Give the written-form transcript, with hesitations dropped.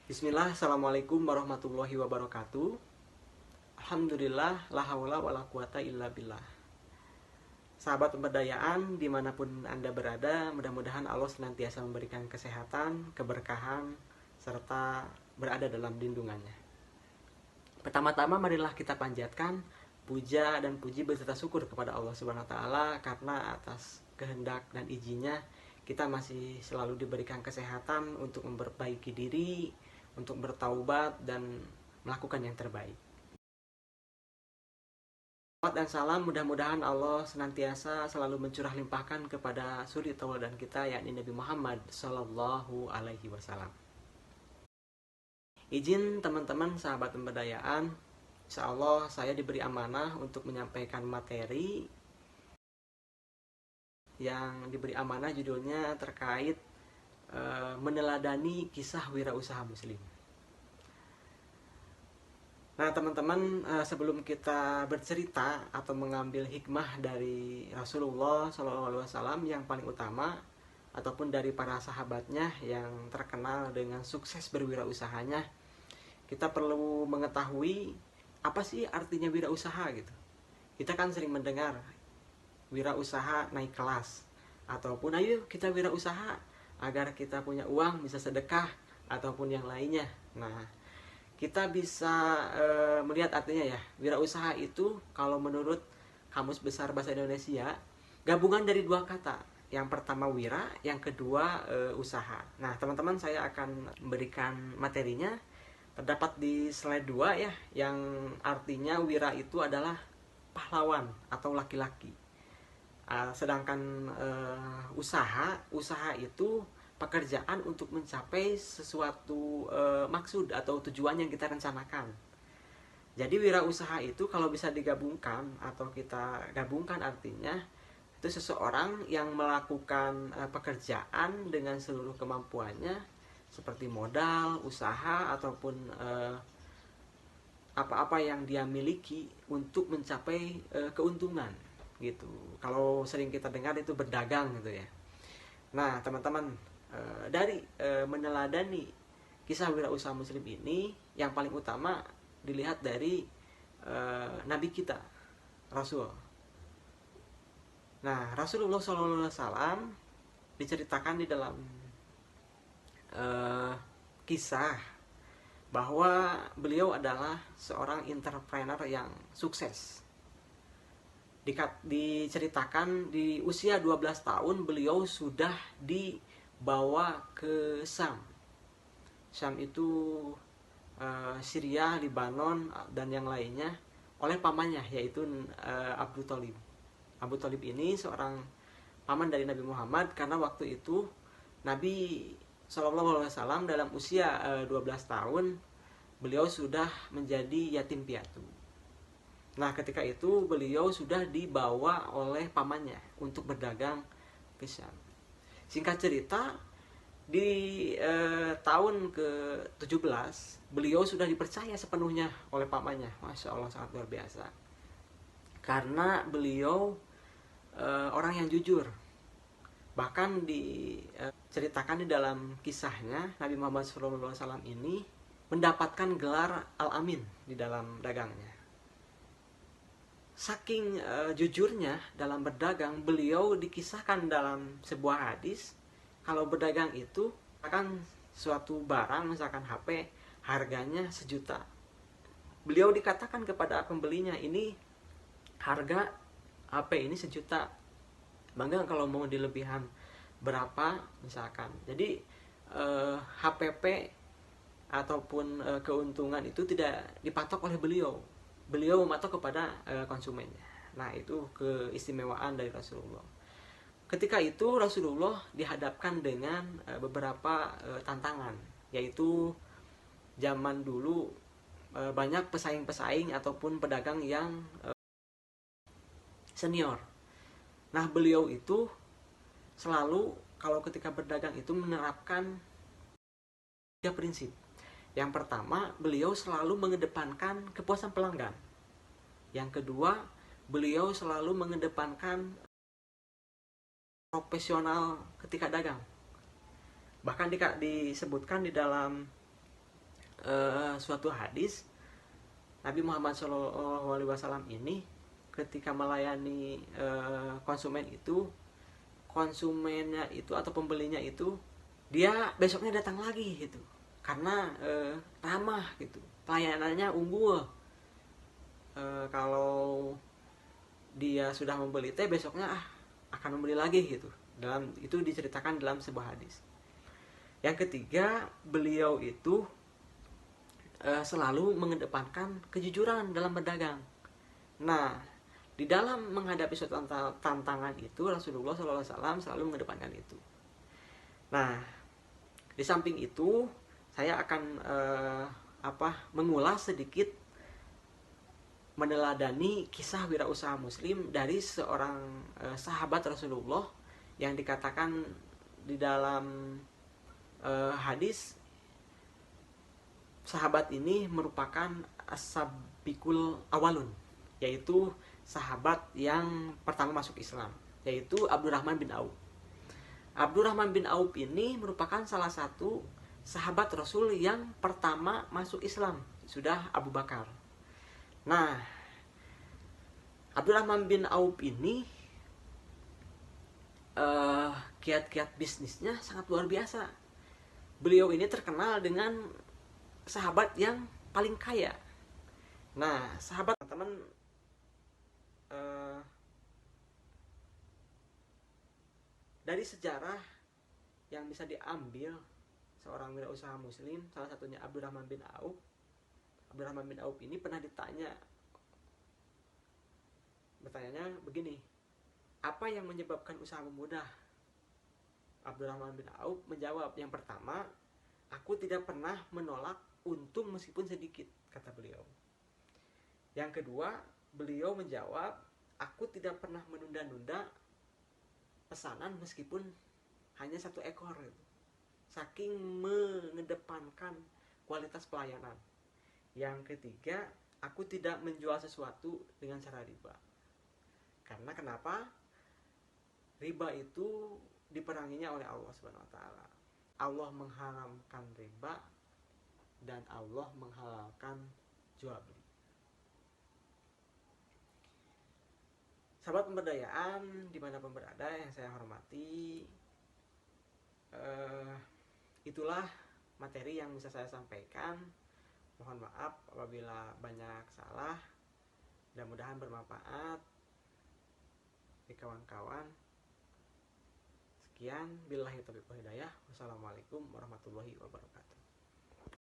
Bismillah, Assalamualaikum warahmatullahi wabarakatuh. Alhamdulillah, la haula wa la quwata illa billah. Sahabat pemberdayaan, dimanapun Anda berada, mudah-mudahan Allah senantiasa memberikan kesehatan, keberkahan, serta berada dalam lindungannya. Pertama-tama marilah kita panjatkan puja dan puji beserta syukur kepada Allah Subhanahu wa taala karena atas kehendak dan izinnya kita masih selalu diberikan kesehatan untuk memperbaiki diri, untuk bertaubat dan melakukan yang terbaik. Salawat dan salam mudah-mudahan Allah senantiasa selalu mencurah limpahkan kepada suri tauladan kita yakni Nabi Muhammad Sallallahu Alaihi Wasallam. Izin teman-teman sahabat pemberdayaan, insya Allah saya diberi amanah untuk menyampaikan materi yang diberi amanah judulnya terkait meneladani kisah wirausaha muslim. Nah teman-teman, sebelum kita bercerita atau mengambil hikmah dari Rasulullah SAW yang paling utama ataupun dari para sahabatnya yang terkenal dengan sukses berwirausahanya, kita perlu mengetahui apa sih artinya wirausaha gitu. Kita kan sering mendengar wirausaha naik kelas ataupun ayo kita wirausaha agar kita punya uang bisa sedekah ataupun yang lainnya. Nah, kita bisa melihat artinya ya. Wirausaha itu kalau menurut Kamus Besar Bahasa Indonesia gabungan dari dua kata. Yang pertama wira, yang kedua usaha. Nah, teman-teman saya akan memberikan materinya. Terdapat di slide 2 ya, yang artinya wira itu adalah pahlawan atau laki-laki. Sedangkan usaha itu pekerjaan untuk mencapai sesuatu maksud atau tujuan yang kita rencanakan. Jadi wirausaha itu kalau bisa digabungkan atau kita gabungkan artinya itu seseorang yang melakukan pekerjaan dengan seluruh kemampuannya seperti modal, usaha ataupun apa-apa yang dia miliki untuk mencapai keuntungan gitu. Kalau sering kita dengar itu berdagang gitu ya. Nah teman-teman, dari meneladani kisah wirausaha muslim ini yang paling utama dilihat dari nabi kita Rasul. Nah Rasulullah SAW diceritakan di dalam kisah bahwa beliau adalah seorang entrepreneur yang sukses. Diceritakan di usia 12 tahun beliau sudah dibawa ke Syam. Syam itu Syria, Lebanon dan yang lainnya oleh pamannya yaitu Abu Thalib. Abu Thalib ini seorang paman dari Nabi Muhammad karena waktu itu Nabi SAW dalam usia 12 tahun beliau sudah menjadi yatim piatu. Nah ketika itu beliau sudah dibawa oleh pamannya untuk berdagang ke Syam. Singkat cerita, di tahun ke-17 beliau sudah dipercaya sepenuhnya oleh pamannya. Masya Allah, sangat luar biasa. Karena beliau orang yang jujur. Bahkan diceritakan di dalam kisahnya Nabi Muhammad SAW ini mendapatkan gelar Al-Amin di dalam dagangnya. Saking jujurnya dalam berdagang, beliau dikisahkan dalam sebuah hadis kalau berdagang itu akan suatu barang misalkan HP harganya 1.000.000. Beliau dikatakan kepada pembelinya, ini harga HP ini 1.000.000. Bangga kalau mau dilebihan berapa misalkan. Jadi HPP ataupun keuntungan itu tidak dipatok oleh beliau. Beliau mematok kepada konsumennya. Nah itu keistimewaan dari Rasulullah. Ketika itu Rasulullah dihadapkan dengan beberapa tantangan, yaitu zaman dulu banyak pesaing-pesaing ataupun pedagang yang senior. Nah beliau itu selalu kalau ketika berdagang itu menerapkan 3 prinsip. Yang pertama, beliau selalu mengedepankan kepuasan pelanggan. Yang kedua, beliau selalu mengedepankan profesional ketika dagang. Bahkan disebutkan di dalam suatu hadis Nabi Muhammad SAW ini ketika melayani konsumen itu, konsumennya itu atau pembelinya itu dia besoknya datang lagi gitu, karena ramah gitu, pelayanannya unggul. Kalau dia sudah membeli teh, besoknya akan membeli lagi gitu. Itu diceritakan dalam sebuah hadis. Yang ketiga, beliau itu selalu mengedepankan kejujuran dalam berdagang. Nah, di dalam menghadapi suatu tantangan itu, Rasulullah SAW selalu mengedepankan itu. Nah, di samping itu saya akan mengulas sedikit, meneladani kisah wirausaha muslim dari seorang sahabat Rasulullah yang dikatakan di dalam hadis, sahabat ini merupakan as-sabiqul awalun, yaitu sahabat yang pertama masuk Islam, yaitu Abdurrahman bin Auf. Abdurrahman bin Auf ini merupakan salah satu sahabat Rasul yang pertama masuk Islam, sudah Abu Bakar. Nah, Abdurrahman bin Auf ini kiat-kiat bisnisnya sangat luar biasa. Beliau ini terkenal dengan sahabat yang paling kaya. Nah, sahabat teman-teman, dari sejarah yang bisa diambil seorang wirausaha muslim, salah satunya Abdurrahman bin Auf. Abdurrahman bin Auf ini pernah bertanyanya begini, apa yang menyebabkan usaha memudah? Abdurrahman bin Auf menjawab, yang pertama, aku tidak pernah menolak untung meskipun sedikit, kata beliau. Yang kedua, beliau menjawab, aku tidak pernah menunda-nunda pesanan meskipun hanya 1 ekor, saking mengedepankan kualitas pelayanan. Yang ketiga, aku tidak menjual sesuatu dengan cara riba. Karena kenapa? Riba itu diperanginya oleh Allah Subhanahu wa taala. Allah mengharamkan riba dan Allah menghalalkan jual beli. Sahabat pemberdayaan dimanapun berada yang saya hormati, itulah materi yang bisa saya sampaikan. Mohon maaf apabila banyak salah. Mudah-mudahan bermanfaat di kawan-kawan. Sekian, billahi taufiq wal hidayah. Wassalamualaikum warahmatullahi wabarakatuh.